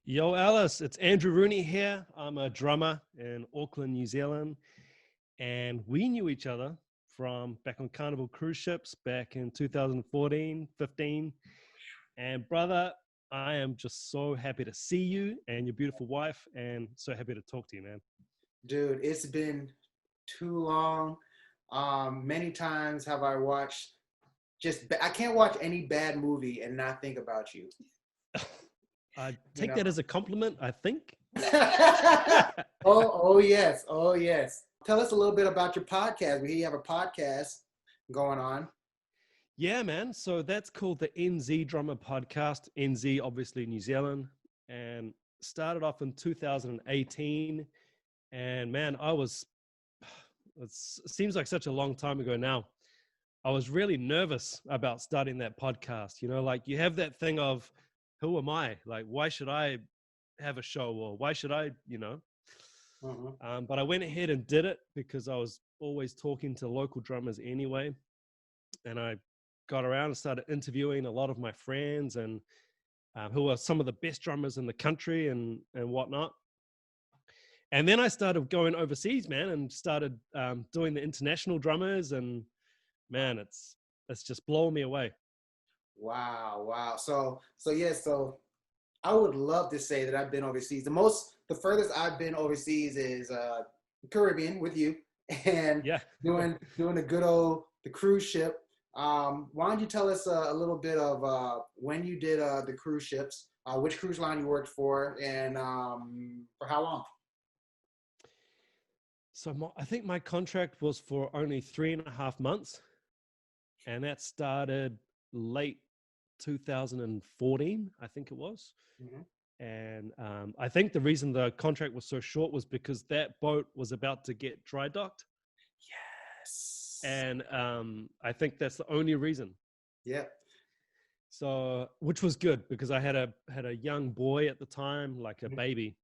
Yo, Ellis, it's Andrew Rooney here. I'm a drummer in Auckland, New Zealand, and we knew each other from back on Carnival cruise ships back in 2014, 15. And brother, I am just so happy to see you and your beautiful wife, and so happy to talk to you, man. Dude, it's been too long. Many times have I watched I can't watch any bad movie and not think about you. I You take know. that as a compliment, I think. Oh yes, oh yes. Tell us a little bit about your podcast. We hear you have a podcast going on. Yeah, man. So that's called the NZ Drummer Podcast. NZ, obviously New Zealand, and started off in 2018. And man, it seems like such a long time ago now. I was really nervous about starting that podcast. Like you have that thing of, who am I? Like, why should I have a show, or why should I? Mhm. But I went ahead and did it because I was always talking to local drummers anyway. And I got around and started interviewing a lot of my friends and who are some of the best drummers in the country and whatnot. And then I started going overseas, man, and started doing the international drummers. And man, it's just blowing me away. Wow, wow. So I would love to say that I've been overseas. The furthest I've been overseas is Caribbean with you, and Yeah. doing the cruise ship. Why don't you tell us a little bit of when you did the cruise ships, which cruise line you worked for, and for how long? So I think my contract was for only 3.5 months, and that started late 2014, I think it was. Mm-hmm. And I think the reason the contract was so short was because that boat was about to get dry docked. Yes. And I think that's the only reason. Yep. So, which was good because I had a young boy at the time, like a baby.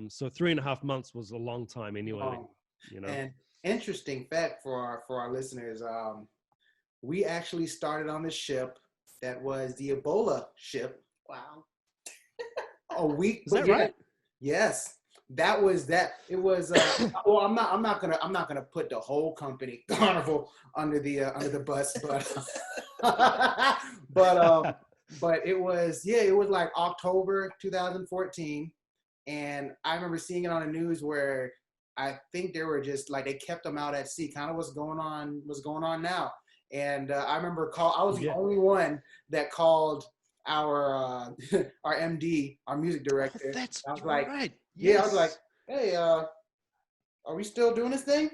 So 3.5 months was a long time anyway, Um, you know. and interesting fact for our listeners, we actually started on this ship that was the Ebola ship. Wow. A week, Is but that yeah, right? yes, that was that. It was. Well, I'm not gonna put the whole company Carnival under the bus, but but it was, yeah, it was like October 2014, and I remember seeing it on the news where I think they were just like they kept them out at sea, kind of what's going on now. And I remember I was the Yeah. only one that called our our MD, our music Oh, director. that's I was like, right. yeah, I was like, Yes, hey, are we still doing this thing?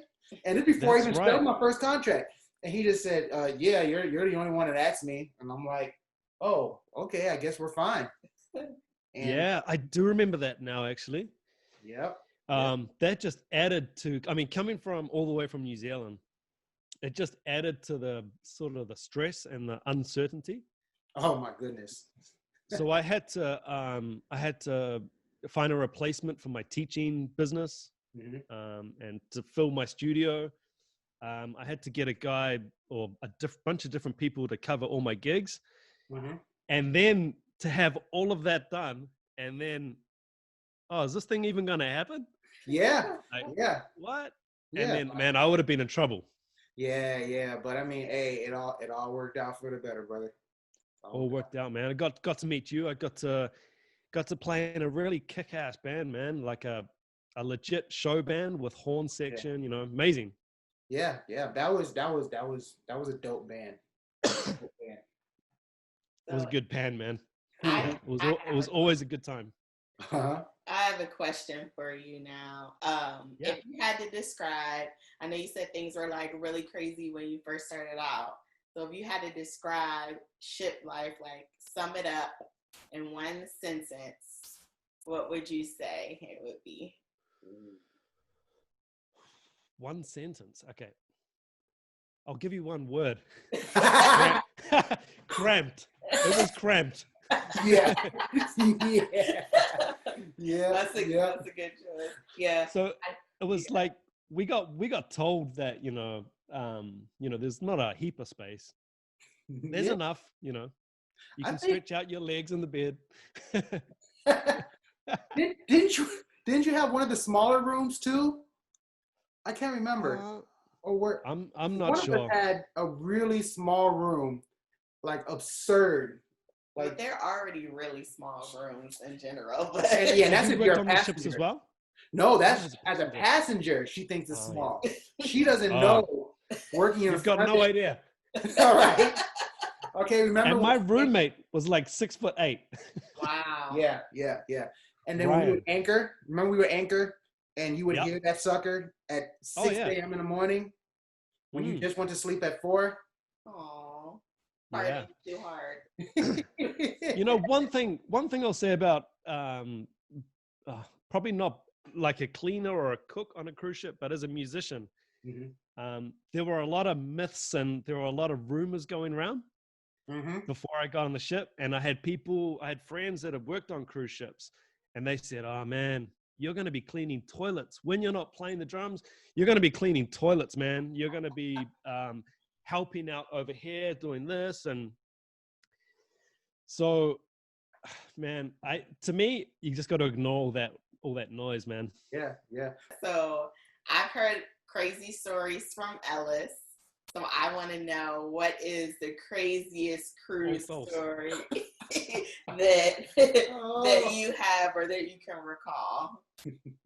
And this before I that's even started right. my first contract. And he just said, yeah, you're the only one that asked me. And I'm like, oh, okay, I guess we're fine. And Yeah, I do remember that now, actually. yep, yep. That just added to, I mean, coming from all the way from New Zealand, it just added to the sort of the stress and the uncertainty. Oh my goodness. So I had to find a replacement for my teaching business, Mhm. and to fill my studio. I had to get a guy or bunch of different people to cover all my gigs, Mhm. and then to have all of that done, and then, oh, is this thing even going to happen? Yeah, Like, yeah, what? And yeah, then, man, I would have been in trouble. yeah. But I mean, hey, it all worked out for the better, brother. All All worked out, man. I got to meet you. I got to play in a really kick-ass band, man, like a legit show band with horn yeah, section. Amazing. yeah. That was a dope band. Dope band. It was a So good band, man. I It was I it have was a always a good time. Uh-huh. I have a question for you now. Yeah. If you had to describe, I know you said things were like really crazy when you first started out. So if you had to describe ship life, like sum it up in one sentence, what would you say it would be? One sentence. Okay. I'll give you one word. Yeah. Cramped. It was cramped. Yeah. Yeah. Yeah. That's a good choice. Yeah. So I, it was like we got told that there's not a heap of space. There's Yeah. enough. You I can think stretch out your legs in the bed. Didn't you have one of the smaller rooms too? I can't remember. Or where I'm not one of sure. us had a really small room, like absurd. Like they're already really small rooms in general. But And that's you if worked you're a on the ships passenger. as well? No, that's Oh, as a passenger. She thinks it's Oh, small. She doesn't Oh. know working in You've front. got no idea. All right. Okay, remember And my roommate was like 6'8". Wow. Yeah. And then when we Ryan. would anchor, remember we would anchor and you would Yep. hear that sucker at 6 yeah. a.m. in the morning when you just went to sleep at 4. Aw. Yeah. Too hard. You know, one thing I'll say about probably not like a cleaner or a cook on a cruise ship, but as a musician, there were a lot of myths and there were a lot of rumors going around before I got on the ship. And I had friends that have worked on cruise ships, and they said, "Oh man, you're going to be cleaning toilets when you're not playing the drums. You're going to be cleaning toilets, man. You're going to be helping out over here doing this." And so, man, to me, you just got to ignore all that noise, man. Yeah. So I've heard crazy stories from Ellis. So I want to know, what is the craziest cruise story that you have or that you can recall?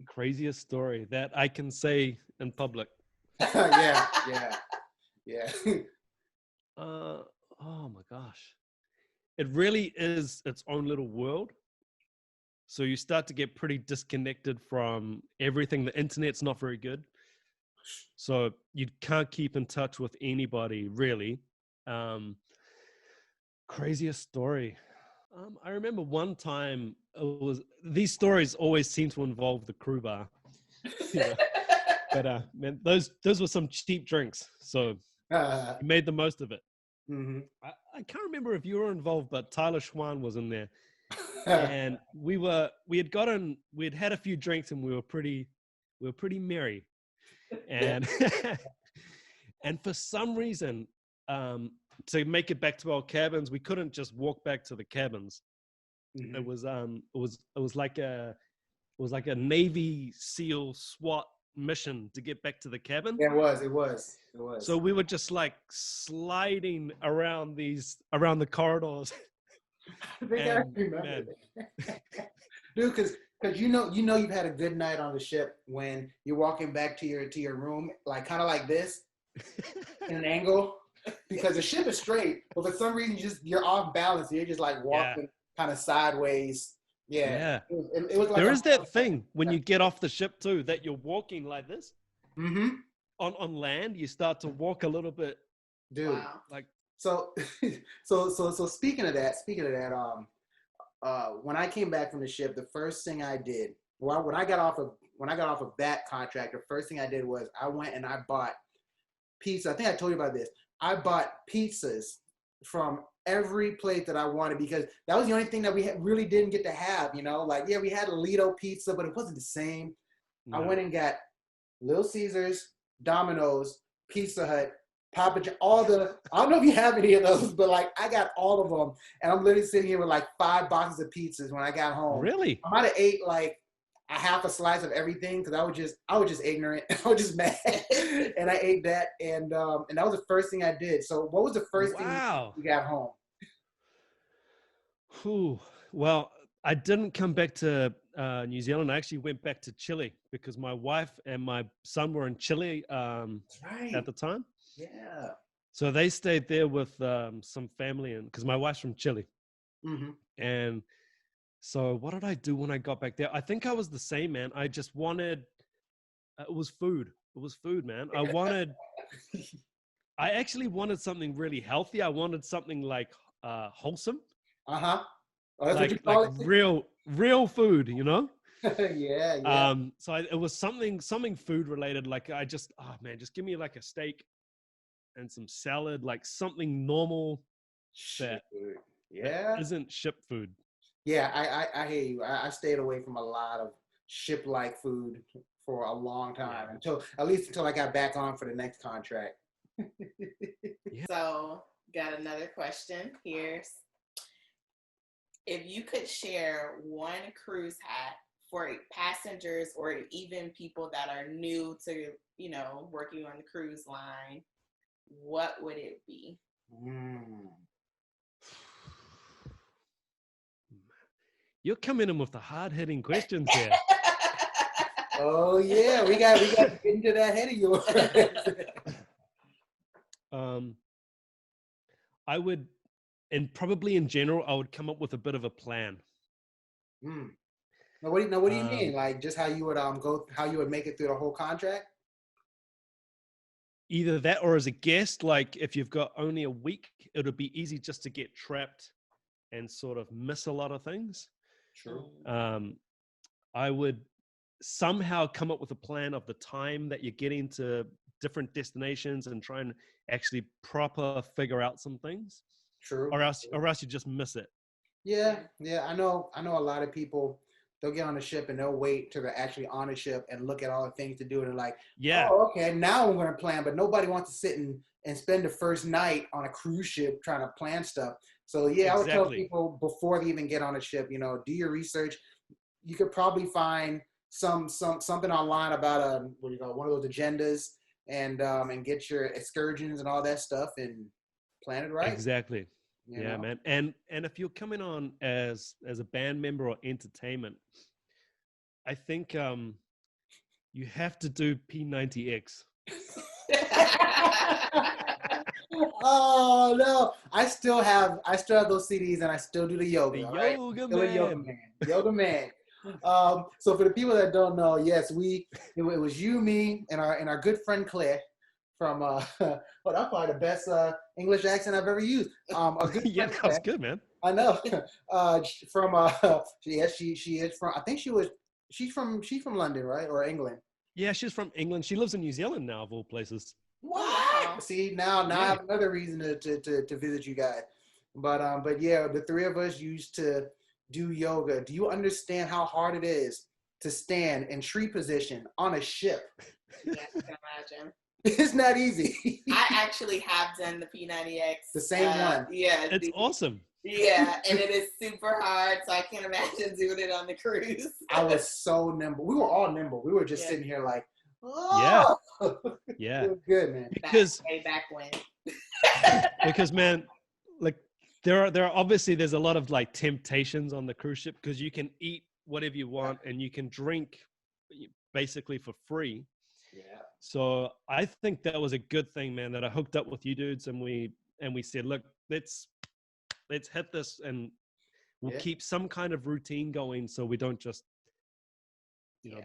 Craziest story that I can say in public. Yeah. Oh my gosh. It really is its own little world. So you start to get pretty disconnected from everything. The internet's not very good. So you can't keep in touch with anybody, really. Craziest story. I remember one time, these stories always seem to involve the crew bar. You know? But man, those were some cheap drinks. So we made the most of it. I can't remember if you were involved, but Tyler Schwan was in there. And we had had a few drinks and we were pretty merry. And and for some reason, to make it back to our cabins, we couldn't just walk back to the cabins. It was like a Navy SEAL SWAT mission to get back to the cabin. Yeah, it was. So we were just like sliding around the corridors. I think I remember that. Dude, because you know you've had a good night on the ship when you're walking back to your room, like kind of like this, in an angle, because the ship is straight, but for some reason you're off balance. You're just like walking kind of sideways. Yeah. It was like there is that thing when you get off the ship too, that you're walking like this. On land, you start to walk a little bit. Dude, wow. Like so speaking of that, when I came back from the ship, the first thing I did, when I got off of that contract, the first thing I did was I went and I bought pizza. I think I told you about this. I bought pizzas from every place that I wanted, because that was the only thing that we really didn't get to have, like, we had a Lido pizza, but it wasn't the same. No. I went and got Little Caesars, Domino's, Pizza Hut, Papa John, I don't know if you have any of those, but like I got all of them, and I'm literally sitting here with like 5 boxes of pizzas when I got home. Really? I might have ate like a half a slice of everything because I was just ignorant. I was just mad, and I ate that, and that was the first thing I did. So, what was the first thing you got home? Well, I didn't come back to New Zealand. I actually went back to Chile because my wife and my son were in Chile at the time. Yeah. So they stayed there with some family, and because my wife's from Chile. And so what did I do when I got back there? I think I was the same, man. I just wanted, it was food. It was food, man. I actually wanted something really healthy. I wanted something like wholesome. Oh, like real food, Yeah. So it was something food related. Like just give me like a steak and some salad, like something normal that isn't ship food. Yeah, I hear you. I stayed away from a lot of ship-like food for a long time, until I got back on for the next contract. So, got another question here. If you could share one cruise hat for passengers or even people that are new to, you know, working on the cruise line, what would it be? You're coming in with the hard-hitting questions here. Oh yeah, we got to get into that head of yours. I would, and probably in general, I would come up with a bit of a plan. Now, what do you mean? Like just how you would how you would make it through the whole contract? Either that or as a guest, like if you've got only a week, it'll be easy just to get trapped and sort of miss a lot of things. True. I would somehow come up with a plan of the time that you're getting to different destinations and try and actually proper figure out some things. True. Or else you just miss it. Yeah. I know a lot of people, they'll get on the ship and they'll wait till they're actually on the ship and look at all the things to do. And they're like, yeah, oh, okay, now I'm going to plan. But nobody wants to sit and spend the first night on a cruise ship trying to plan stuff. So yeah, I would tell people before they even get on a ship, you know, do your research. You could probably find something online about one of those agendas and get your excursions and all that stuff and plan it right. Exactly. You know? Man. And if you're coming on as a band member or entertainment, I think you have to do P90X. Oh no! I still have those CDs, and I still do the yoga. The right? yoga Still man. a yoga man. Yoga man. So for the people that don't know, yes, it was you, me, and our good friend Claire from that's probably the best English accent I've ever used. A good Yeah, that was good, man. I know. From she is from, I think she's from London, right, or England? Yeah, she's from England. She lives in New Zealand now, of all places. Wow. See, now I have another reason to visit you guys. But yeah, the three of us used to do yoga. Do you understand how hard it is to stand in tree position on a ship? Yes, I can imagine. It's not easy. I actually have done the P90X. The same one. Yeah. It's awesome. Yeah, and it is super hard, so I can't imagine doing it on the cruise. I was so nimble. We were all nimble. We were just sitting here like, oh. Yeah. It was good, man. Because way back when. because man, like there are obviously there's a lot of like temptations on the cruise ship because you can eat whatever you want and you can drink basically for free. Yeah. So I think that was a good thing, man, that I hooked up with you dudes and we said, look, let's hit this and we'll keep some kind of routine going so we don't just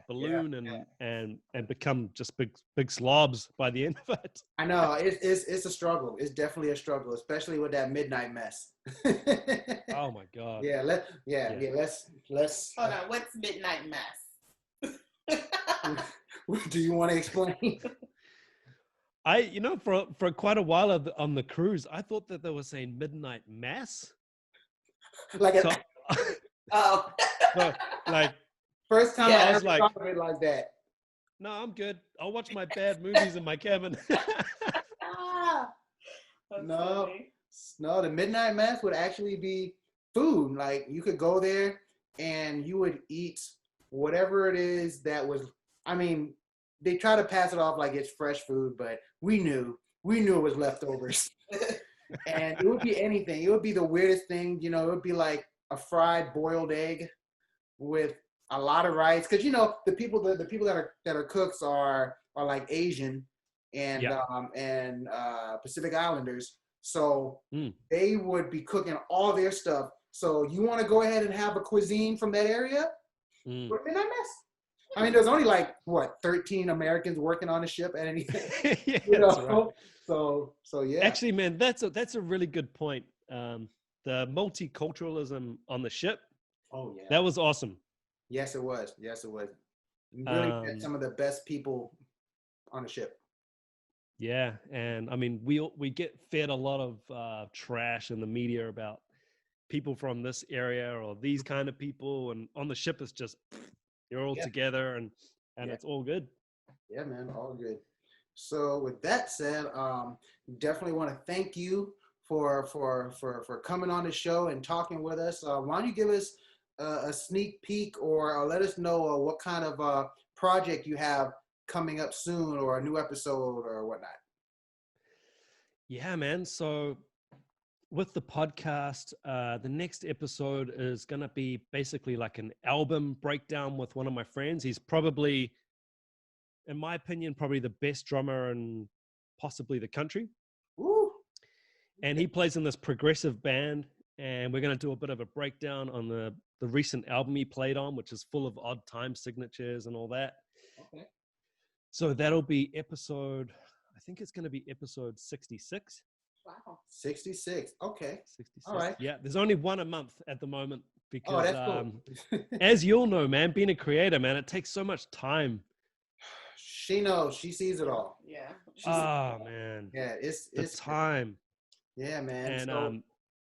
balloon and become just big slobs by the end of it. I know it's a struggle. It's definitely a struggle, especially with that midnight mess. Oh my God. Yeah. Let's. Hold on. What's midnight mess? Do you want to explain? For quite a while on the cruise, I thought that they were saying midnight mass. Like so, oh. so, like first time I ever thought of it like that. No, I'm good. I'll watch my bad movies in my cabin. No, the midnight mass would actually be food. Like you could go there and you would eat whatever it is that was. I mean, they try to pass it off like it's fresh food, but we knew it was leftovers. And it would be anything. It would be the weirdest thing, it would be like a fried boiled egg with a lot of rice. Cause the people that are cooks are like Asian and Pacific Islanders. So they would be cooking all their stuff. So you want to go ahead and have a cuisine from that area? What midnight mess? I mean, there's only 13 Americans working on the ship at anything. That's right. So yeah. Actually, man, that's a really good point. The multiculturalism on the ship. Oh yeah. That was awesome. Yes, it was. You really met some of the best people on the ship. Yeah, and I mean, we get fed a lot of trash in the media about people from this area or these kind of people, and on the ship it's just you're all together and it's all good. Yeah, man, all good. So with that said, definitely want to thank you for coming on the show and talking with us. Why don't you give us a sneak peek or let us know what kind of project you have coming up soon or a new episode or whatnot? Yeah, man. So with the podcast, the next episode is going to be basically like an album breakdown with one of my friends. He's probably, in my opinion, probably the best drummer in possibly the country. Woo. And he plays in this progressive band. And we're going to do a bit of a breakdown on the recent album he played on, which is full of odd time signatures and all that. Okay. So that'll be episode, I think it's going to be episode 66. Wow. 66. Okay. 66. All right. Yeah, there's only one a month at the moment because, that's cool. as you all know, man, being a creator, man, it takes so much time. She knows. She sees it all. Yeah. Oh, man. Yeah, it's time. Yeah, man. And so,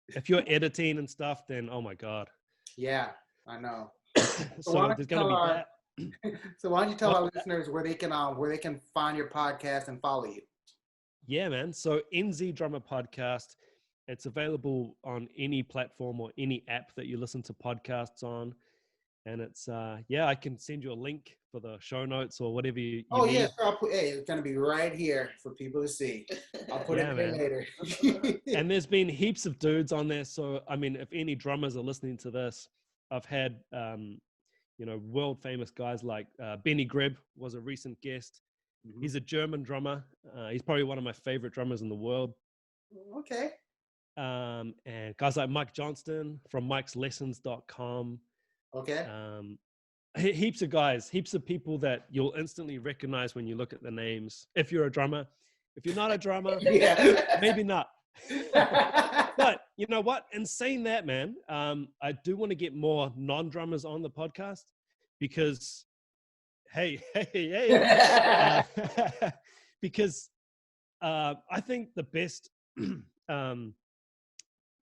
if you're editing and stuff, then oh my God. yeah, I know. So there's gonna be that. So why don't you tell our listeners where they can find your podcast and follow you? Yeah, man. So NZ Drummer Podcast, it's available on any platform or any app that you listen to podcasts on. And it's, I can send you a link for the show notes or whatever you need. Yeah, sure. It's going to be right here for people to see. I'll put it in later. And there's been heaps of dudes on there. So, I mean, if any drummers are listening to this, I've had, world famous guys like Benny Greb was a recent guest. Mm-hmm. He's a German drummer. He's probably one of my favorite drummers in the world. Okay. And guys like Mike Johnston from Mike'sLessons.com. Okay. Heaps of guys, heaps of people that you'll instantly recognize when you look at the names. If you're a drummer, if you're not a drummer, maybe not. But you know what? In saying that, man, I do want to get more non-drummers on the podcast because, because I think the best,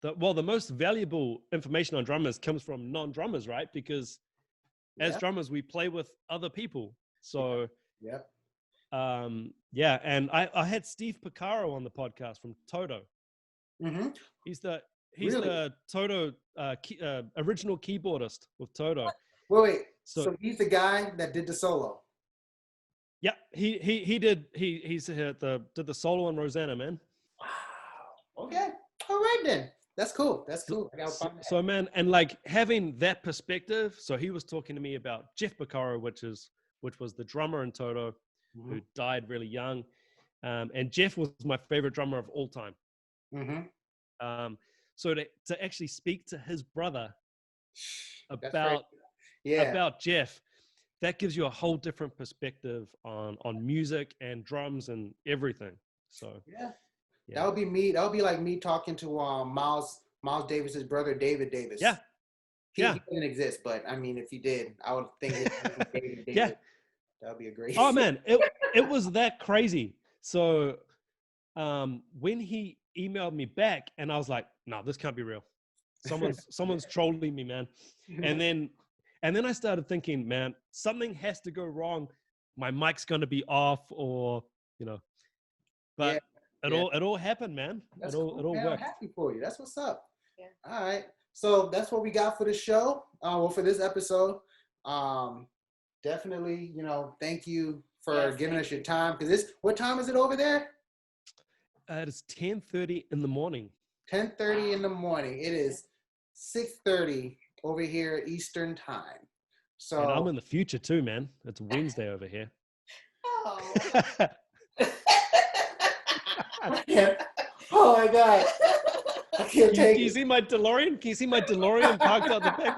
the most valuable information on drummers comes from non-drummers, right? Because as drummers, we play with other people. So, and I had Steve Picaro on the podcast from Toto. Mm-hmm. He's the Toto original keyboardist with Toto. Wait. So he's the guy that did the solo. Yeah, he did the solo on Rosanna, man. Wow. Okay. All right then. That's cool. That's cool. So man, and like having that perspective. So he was talking to me about Jeff Picaro, which was the drummer in Toto, mm-hmm. who died really young, and Jeff was my favorite drummer of all time. Mm-hmm. So to actually speak to his brother about Jeff, that gives you a whole different perspective on music and drums and everything. So yeah. That would be me. That would be like me talking to Miles Davis's brother, David Davis. Yeah. He doesn't exist, but I mean, if he did, I would think it was David Davis. Yeah. That would be a great. Oh man, it was that crazy. So when he emailed me back, and I was like, no, this can't be real. Someone's trolling me, man. And then I started thinking, man, something has to go wrong. My mic's gonna be off, or but. Yeah. It all happened, man. That's it all man, worked. I'm happy for you. That's what's up. Yeah. All right. So that's what we got for the show. For this episode. Definitely, thank you for giving us your time. What time is it over there? It is 10:30 in the morning. 10:30 in the morning. It is 6:30 over here Eastern time. So and I'm in the future too, man. It's Wednesday over here. Oh. Oh my God. I can't take it. Can you see my DeLorean? Can you see my DeLorean parked out the back?